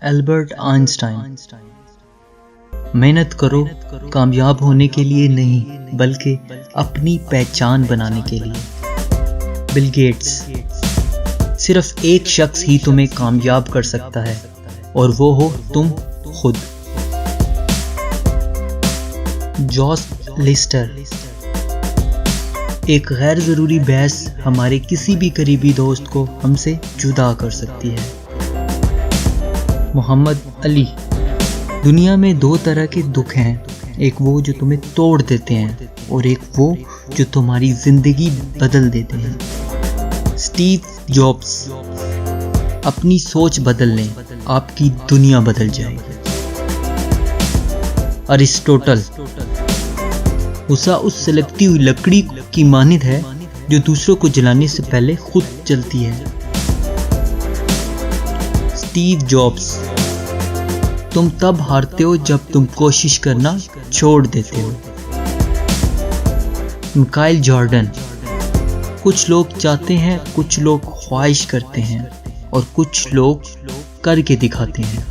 Albert Einstein. मेहनत करो कामयाब होने के लिए नहीं, बल्कि अपनी पहचान बनाने के लिए। Bill Gates. सिर्फ एक शख्स ही तुम्हें कामयाब कर सकता है और वो हो तुम खुद। Joss Lister. एक गैर जरूरी बहस हमारे किसी भी करीबी दोस्त को हमसे जुदा कर सकती है। मोहम्मद अली। दुनिया में दो तरह के दुख हैं, एक वो जो तुम्हें तोड़ देते हैं और एक वो जो तुम्हारी जिंदगी बदल देते हैं। Steve jobs. अपनी सोच बदल लें, आपकी दुनिया बदल जाएगी। अरिस्टोटल। गुस्सा उस सिलकती हुई लकड़ी की मानिंद है जो दूसरों को जलाने से पहले खुद जलती है। Steve jobs. तुम तब हारते हो जब तुम कोशिश करना छोड़ देते हो। Michael Jordan. कुछ लोग चाहते हैं, कुछ लोग ख्वाहिश करते हैं और कुछ लोग करके दिखाते हैं।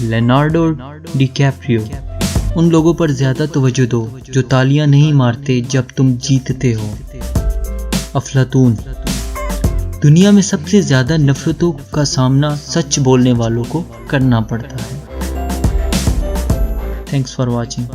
Leonardo DiCaprio. उन लोगों पर ज्यादा तवज्जो दो जो तालियां नहीं मारते जब तुम जीतते हो। अफलातून। दुनिया में सबसे ज्यादा नफरतों का सामना सच बोलने वालों को करना पड़ता है। Thanks for watching.